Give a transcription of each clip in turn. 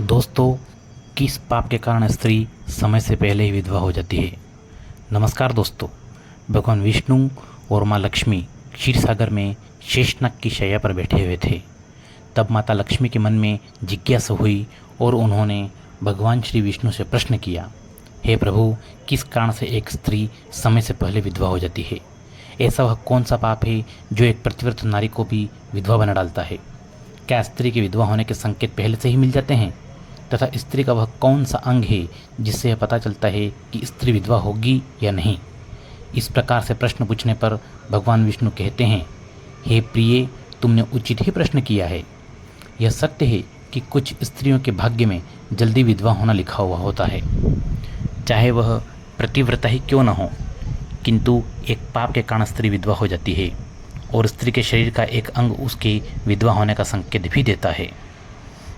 दोस्तों, किस पाप के कारण स्त्री समय से पहले ही विधवा हो जाती है। नमस्कार दोस्तों, भगवान विष्णु और माँ लक्ष्मी क्षीर सागर में शेषनाग की शैया पर बैठे हुए थे। तब माता लक्ष्मी के मन में जिज्ञासा हुई और उन्होंने भगवान श्री विष्णु से प्रश्न किया, हे प्रभु, किस कारण से एक स्त्री समय से पहले विधवा हो जाती है। ऐसा वह कौन सा पाप है जो एक पतिव्रत नारी को भी विधवा बना डालता है। क्या स्त्री के विधवा होने के संकेत पहले से ही मिल जाते हैं तथा स्त्री का वह कौन सा अंग है जिससे यह पता चलता है कि स्त्री विधवा होगी या नहीं। इस प्रकार से प्रश्न पूछने पर भगवान विष्णु कहते हैं, हे प्रिय, तुमने उचित ही प्रश्न किया है। यह सत्य है कि कुछ स्त्रियों के भाग्य में जल्दी विधवा होना लिखा हुआ होता है, चाहे वह प्रतिव्रता ही क्यों न हो, किंतु एक पाप के कारण स्त्री विधवा हो जाती है और स्त्री के शरीर का एक अंग उसके विधवा होने का संकेत भी देता है।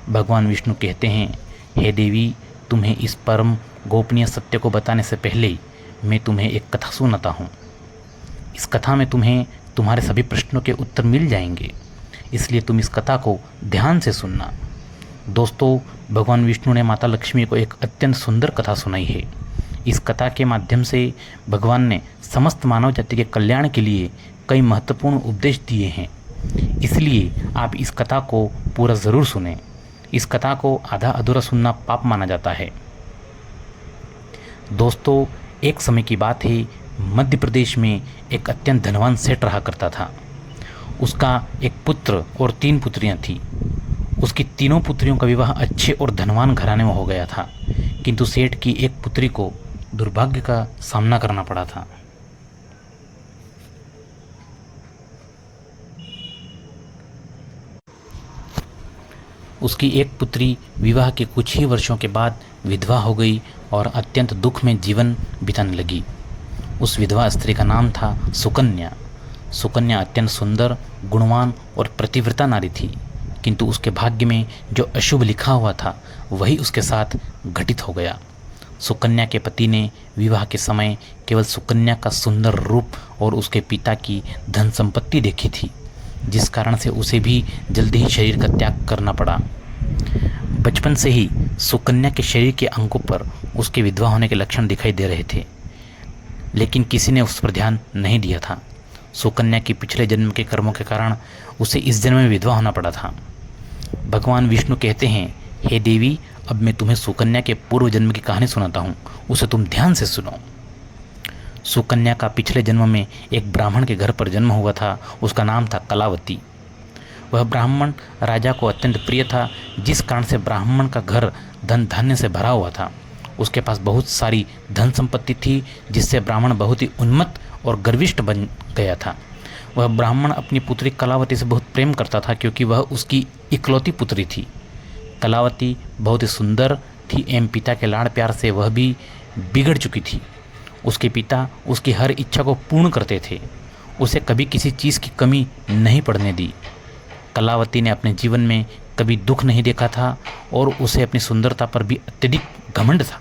भगवान विष्णु कहते हैं, हे देवी, तुम्हें इस परम गोपनीय सत्य को बताने से पहले मैं तुम्हें एक कथा सुनाता हूँ। इस कथा में तुम्हें तुम्हारे सभी प्रश्नों के उत्तर मिल जाएंगे, इसलिए तुम इस कथा को ध्यान से सुनना। दोस्तों, भगवान विष्णु ने माता लक्ष्मी को एक अत्यंत सुंदर कथा सुनाई है। इस कथा के माध्यम से भगवान ने समस्त मानव जाति के कल्याण के लिए कई महत्वपूर्ण उपदेश दिए हैं, इसलिए आप इस कथा को पूरा ज़रूर सुनें। इस कथा को आधा अधूरा सुनना पाप माना जाता है। दोस्तों, एक समय की बात है, मध्य प्रदेश में एक अत्यंत धनवान सेठ रहा करता था। उसका एक पुत्र और 3 पुत्रियां थीं। उसकी तीनों पुत्रियों का विवाह अच्छे और धनवान घराने में हो गया था, किंतु सेठ की एक पुत्री को दुर्भाग्य का सामना करना पड़ा था। उसकी एक पुत्री विवाह के कुछ ही वर्षों के बाद विधवा हो गई और अत्यंत दुख में जीवन बिताने लगी। उस विधवा स्त्री का नाम था सुकन्या। सुकन्या अत्यंत सुंदर, गुणवान और प्रतिव्रता नारी थी, किंतु उसके भाग्य में जो अशुभ लिखा हुआ था वही उसके साथ घटित हो गया। सुकन्या के पति ने विवाह के समय केवल सुकन्या का सुंदर रूप और उसके पिता की धन संपत्ति देखी थी, जिस कारण से उसे भी जल्दी ही शरीर का त्याग करना पड़ा। बचपन से ही सुकन्या के शरीर के अंगों पर उसके विधवा होने के लक्षण दिखाई दे रहे थे, लेकिन किसी ने उस पर ध्यान नहीं दिया था। सुकन्या के पिछले जन्म के कर्मों के कारण उसे इस जन्म में विधवा होना पड़ा था। भगवान विष्णु कहते हैं, हे देवी, अब मैं तुम्हें सुकन्या के पूर्व जन्म की कहानी सुनाता हूँ, उसे तुम ध्यान से सुनो। सुकन्या का पिछले जन्म में एक ब्राह्मण के घर पर जन्म हुआ था। उसका नाम था कलावती। वह ब्राह्मण राजा को अत्यंत प्रिय था, जिस कारण से ब्राह्मण का घर धन धान्य से भरा हुआ था। उसके पास बहुत सारी धन संपत्ति थी, जिससे ब्राह्मण बहुत ही उन्मत्त और गर्विष्ठ बन गया था। वह ब्राह्मण अपनी पुत्री कलावती से बहुत प्रेम करता था, क्योंकि वह उसकी इकलौती पुत्री थी। कलावती बहुत ही सुंदर थी एवं पिता के लाड़ प्यार से वह भी बिगड़ चुकी थी। उसके पिता उसकी हर इच्छा को पूर्ण करते थे, उसे कभी किसी चीज़ की कमी नहीं पड़ने दी। कलावती ने अपने जीवन में कभी दुख नहीं देखा था और उसे अपनी सुंदरता पर भी अत्यधिक घमंड था।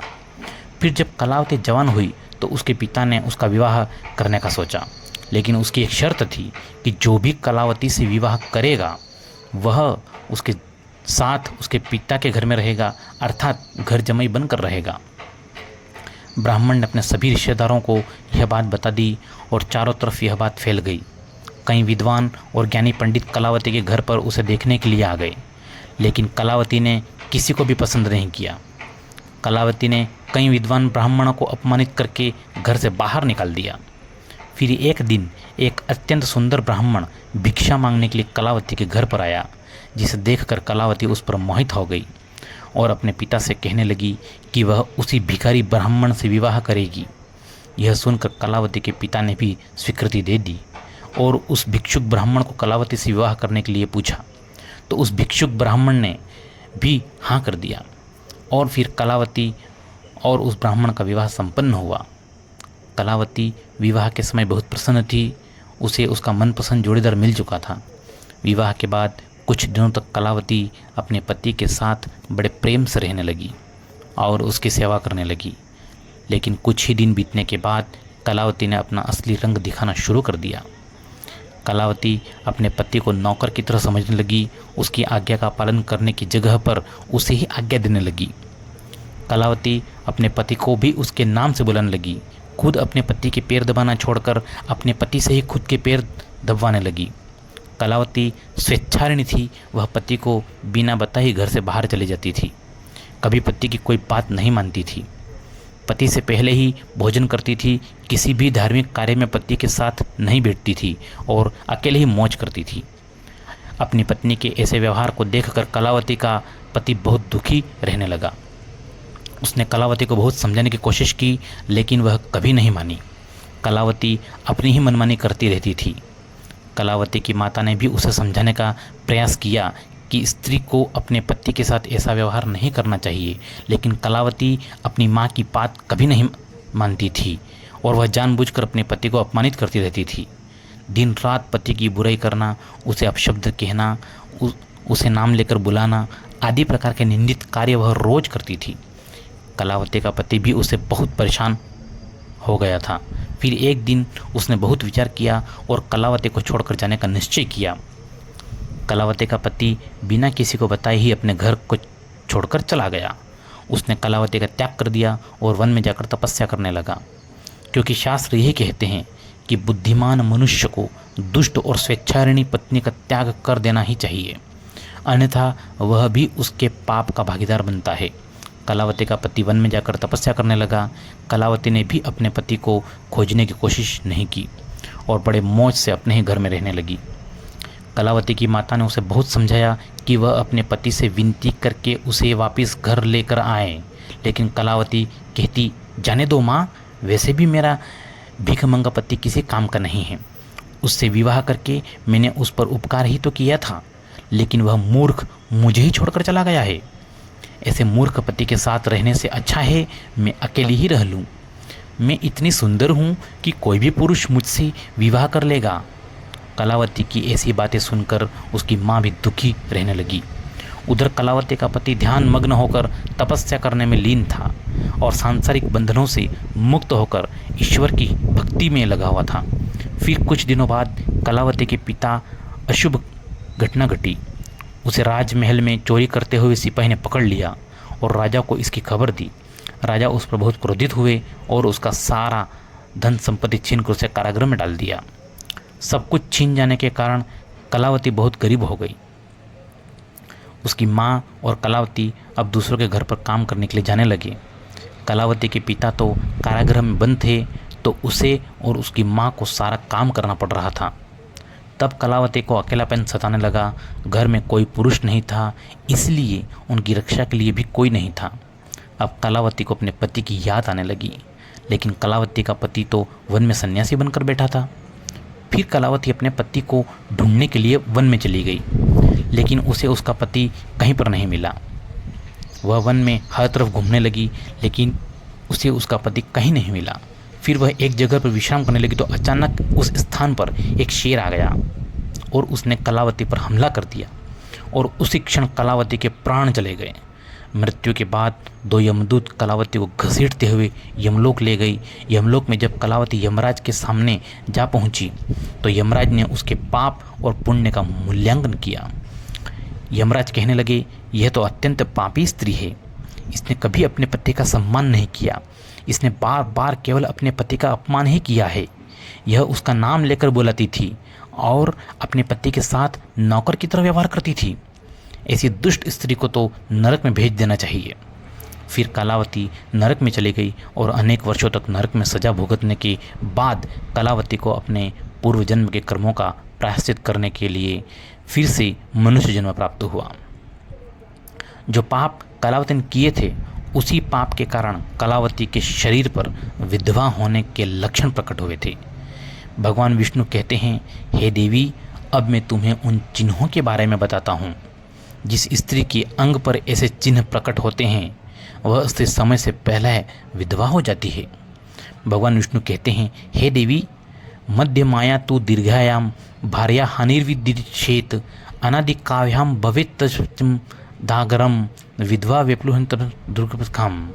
फिर जब कलावती जवान हुई तो उसके पिता ने उसका विवाह करने का सोचा, लेकिन उसकी एक शर्त थी कि जो भी कलावती से विवाह करेगा वह उसके साथ उसके पिता के घर में रहेगा, अर्थात घर जमाई बनकर रहेगा। ब्राह्मण ने अपने सभी रिश्तेदारों को यह बात बता दी और चारों तरफ यह बात फैल गई। कई विद्वान और ज्ञानी पंडित कलावती के घर पर उसे देखने के लिए आ गए, लेकिन कलावती ने किसी को भी पसंद नहीं किया। कलावती ने कई विद्वान ब्राह्मणों को अपमानित करके घर से बाहर निकाल दिया। फिर एक दिन एक अत्यंत सुंदर ब्राह्मण भिक्षा मांगने के लिए कलावती के घर पर आया, जिसे देखकर कलावती उस पर मोहित हो गई और अपने पिता से कहने लगी कि वह उसी भिखारी ब्राह्मण से विवाह करेगी। यह सुनकर कलावती के पिता ने भी स्वीकृति दे दी और उस भिक्षुक ब्राह्मण को कलावती से विवाह करने के लिए पूछा, तो उस भिक्षुक ब्राह्मण ने भी हाँ कर दिया और फिर कलावती और उस ब्राह्मण का विवाह संपन्न हुआ। कलावती विवाह के समय बहुत प्रसन्न थी, उसे उसका मनपसंद जोड़ीदार मिल चुका था। विवाह के बाद कुछ दिनों तक कलावती अपने पति के साथ बड़े प्रेम से रहने लगी और उसकी सेवा करने लगी, लेकिन कुछ ही दिन बीतने के बाद कलावती ने अपना असली रंग दिखाना शुरू कर दिया। कलावती अपने पति को नौकर की तरह समझने लगी। उसकी आज्ञा का पालन करने की जगह पर उसे ही आज्ञा देने लगी। कलावती अपने पति को भी उसके नाम से बुलाने लगी। खुद अपने पति के पैर दबाना छोड़कर अपने पति से ही खुद के पैर दबवाने लगी। कलावती स्वेच्छारिणी थी। वह पति को बिना बताए ही घर से बाहर चली जाती थी। कभी पति की कोई बात नहीं मानती थी। पति से पहले ही भोजन करती थी। किसी भी धार्मिक कार्य में पति के साथ नहीं बैठती थी और अकेले ही मौज करती थी। अपनी पत्नी के ऐसे व्यवहार को देखकर कलावती का पति बहुत दुखी रहने लगा। उसने कलावती को बहुत समझाने की कोशिश की, लेकिन वह कभी नहीं मानी। कलावती अपनी ही मनमानी करती रहती थी। कलावती की माता ने भी उसे समझाने का प्रयास किया कि स्त्री को अपने पति के साथ ऐसा व्यवहार नहीं करना चाहिए, लेकिन कलावती अपनी माँ की बात कभी नहीं मानती थी और वह जानबूझकर अपने पति को अपमानित करती रहती थी। दिन रात पति की बुराई करना, उसे अपशब्द कहना, उसे नाम लेकर बुलाना आदि प्रकार के निंदित कार्य वह रोज करती थी। कलावती का पति भी उसे बहुत परेशान हो गया था। फिर एक दिन उसने बहुत विचार किया और कलावती को छोड़कर जाने का निश्चय किया। कलावती का पति बिना किसी को बताए ही अपने घर को छोड़कर चला गया। उसने कलावती का त्याग कर दिया और वन में जाकर तपस्या करने लगा, क्योंकि शास्त्र यही कहते हैं कि बुद्धिमान मनुष्य को दुष्ट और स्वेच्छारिणी पत्नी का त्याग कर देना ही चाहिए, अन्यथा वह भी उसके पाप का भागीदार बनता है। कलावती का पति वन में जाकर तपस्या करने लगा। कलावती ने भी अपने पति को खोजने की कोशिश नहीं की और बड़े मौज से अपने ही घर में रहने लगी। कलावती की माता ने उसे बहुत समझाया कि वह अपने पति से विनती करके उसे वापस घर लेकर आए, लेकिन कलावती कहती, जाने दो माँ, वैसे भी मेरा भिखमंगा पति किसी काम का नहीं है। उससे विवाह करके मैंने उस पर उपकार ही तो किया था, लेकिन वह मूर्ख मुझे ही छोड़कर चला गया है। ऐसे मूर्ख पति के साथ रहने से अच्छा है मैं अकेली ही रह लूँ। मैं इतनी सुंदर हूँ कि कोई भी पुरुष मुझसे विवाह कर लेगा। कलावती की ऐसी बातें सुनकर उसकी माँ भी दुखी रहने लगी। उधर कलावती का पति ध्यान मग्न होकर तपस्या करने में लीन था और सांसारिक बंधनों से मुक्त होकर ईश्वर की भक्ति में लगा हुआ था। फिर कुछ दिनों बाद कलावती के पिता अशुभ घटना घटी। उसे राजमहल में चोरी करते हुए सिपाही ने पकड़ लिया और राजा को इसकी खबर दी। राजा उस पर बहुत क्रोधित हुए और उसका सारा धन संपत्ति छीनकर उसे कारागृह में डाल दिया। सब कुछ छीन जाने के कारण कलावती बहुत गरीब हो गई। उसकी माँ और कलावती अब दूसरों के घर पर काम करने के लिए जाने लगे। कलावती के पिता तो कारागृह में बंद थे, तो उसे और उसकी माँ को सारा काम करना पड़ रहा था। तब कलावती को अकेलापन सताने लगा। घर में कोई पुरुष नहीं था, इसलिए उनकी रक्षा के लिए भी कोई नहीं था। अब कलावती को अपने पति की याद आने लगी, लेकिन कलावती का पति तो वन में सन्यासी बनकर बैठा था। फिर कलावती अपने पति को ढूंढने के लिए वन में चली गई, लेकिन उसे उसका पति कहीं पर नहीं मिला। वह वन में हर तरफ घूमने लगी, लेकिन उसे उसका पति कहीं नहीं मिला। फिर वह एक जगह पर विश्राम करने लगी तो अचानक उस स्थान पर एक शेर आ गया और उसने कलावती पर हमला कर दिया और उसी क्षण कलावती के प्राण चले गए। मृत्यु के बाद दो यमदूत कलावती को घसीटते हुए यमलोक ले गई। यमलोक में जब कलावती यमराज के सामने जा पहुंची तो यमराज ने उसके पाप और पुण्य का मूल्यांकन किया। यमराज कहने लगे, यह तो अत्यंत पापी स्त्री है। इसने कभी अपने पति का सम्मान नहीं किया। इसने बार बार केवल अपने पति का अपमान ही किया है। यह उसका नाम लेकर बुलाती थी और अपने पति के साथ नौकर की तरह व्यवहार करती थी। ऐसी दुष्ट स्त्री को तो नरक में भेज देना चाहिए। फिर कलावती नरक में चली गई और अनेक वर्षों तक नरक में सजा भुगतने के बाद कलावती को अपने पूर्व जन्म के कर्मों का प्रायश्चित करने के लिए फिर से मनुष्य जन्म प्राप्त हुआ। जो पाप कलावती ने किए थे, उसी पाप के कारण कलावती के शरीर पर विधवा होने के लक्षण प्रकट हुए थे। भगवान विष्णु कहते हैं, हे देवी, अब मैं तुम्हें उन चिन्हों के बारे में बताता हूँ। जिस स्त्री के अंग पर ऐसे चिन्ह प्रकट होते हैं, वह स्त्री समय से पहले विधवा हो जाती है। भगवान विष्णु कहते हैं, हे देवी, मध्य माया तु दीर्घायाम भार्या हानिर्विदिशेत अनादि काव्याम भवेत दागरम विधवा विप्लुहंत दुर्गम।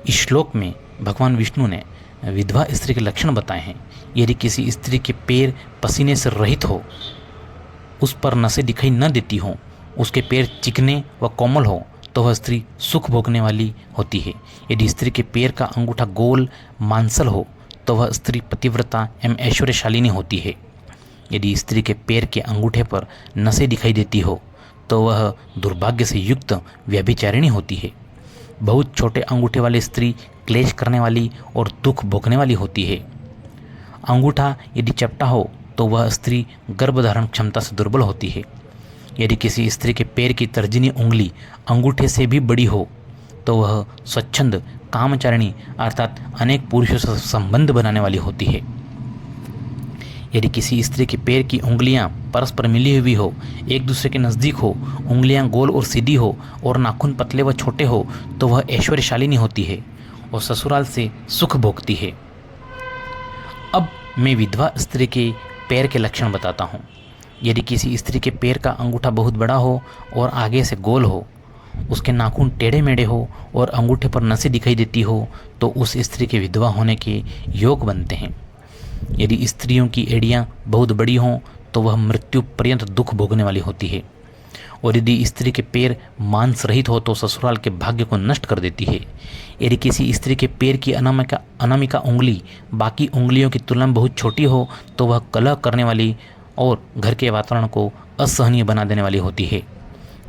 इस श्लोक में भगवान विष्णु ने विधवा स्त्री के लक्षण बताए हैं। यदि किसी स्त्री के पैर पसीने से रहित हो, उस पर नसें दिखाई न देती हों, उसके पैर चिकने व कोमल हो, तो वह स्त्री सुख भोगने वाली होती है। यदि स्त्री के पैर का अंगूठा गोल मांसल हो, तो वह स्त्री पतिव्रता एवं ऐश्वर्यशालिनी होती है। यदि स्त्री के पैर के अंगूठे पर नसें दिखाई देती हो, तो वह दुर्भाग्य से युक्त व्यभिचारिणी होती है। बहुत छोटे अंगूठे वाली स्त्री क्लेश करने वाली और दुख भोगने वाली होती है। अंगूठा यदि चपटा हो, तो वह स्त्री गर्भधारण क्षमता से दुर्बल होती है। यदि किसी स्त्री के पैर की तर्जनी उंगली अंगूठे से भी बड़ी हो, तो वह स्वच्छंद कामचारिणी अर्थात अनेक पुरुषों से संबंध बनाने वाली होती है। यदि किसी स्त्री के पैर की उंगलियां परस्पर मिली हुई हो, एक दूसरे के नज़दीक हो, उंगलियां गोल और सीधी हो और नाखून पतले व छोटे हो, तो वह ऐश्वर्यशालिनी होती है और ससुराल से सुख भोगती है। अब मैं विधवा स्त्री के पैर के लक्षण बताता हूँ। यदि किसी स्त्री के पैर का अंगूठा बहुत बड़ा हो और आगे से गोल हो, उसके नाखून टेढ़े मेढ़े हो और अंगूठे पर नसें दिखाई देती हो, तो उस स्त्री के विधवा होने के योग बनते हैं। यदि स्त्रियों की एड़ियाँ बहुत बड़ी हों, तो वह मृत्यु पर्यंत दुख भोगने वाली होती है। और यदि स्त्री के पैर मांस रहित हो, तो ससुराल के भाग्य को नष्ट कर देती है। यदि किसी स्त्री के पैर की अनामिका उंगली बाकी उंगलियों की तुलना में बहुत छोटी हो, तो वह कलह करने वाली और घर के वातावरण को असहनीय बना देने वाली होती है।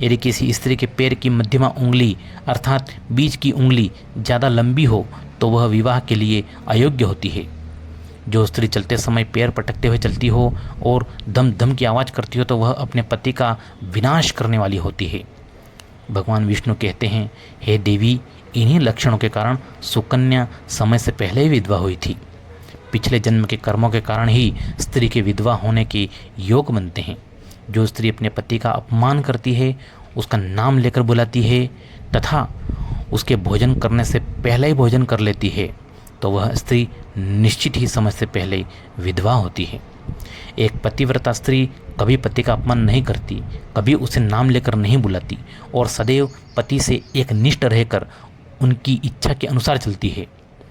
यदि किसी स्त्री के पैर की मध्यमा उंगली अर्थात बीच की उंगली ज़्यादा लंबी हो, तो वह विवाह के लिए अयोग्य होती है। जो स्त्री चलते समय पैर पटकते हुए चलती हो और दम दम की आवाज़ करती हो, तो वह अपने पति का विनाश करने वाली होती है। भगवान विष्णु कहते हैं, हे देवी, इन्हीं लक्षणों के कारण सुकन्या समय से पहले ही विधवा हुई थी। पिछले जन्म के कर्मों के कारण ही स्त्री के विधवा होने के योग बनते हैं। जो स्त्री अपने पति का अपमान करती है, उसका नाम लेकर बुलाती है तथा उसके भोजन करने से पहले ही भोजन कर लेती है, तो वह स्त्री निश्चित ही समय से पहले विधवा होती है। एक पतिव्रता स्त्री कभी पति का अपमान नहीं करती, कभी उसे नाम लेकर नहीं बुलाती और सदैव पति से एक निष्ठ रहकर उनकी इच्छा के अनुसार चलती है।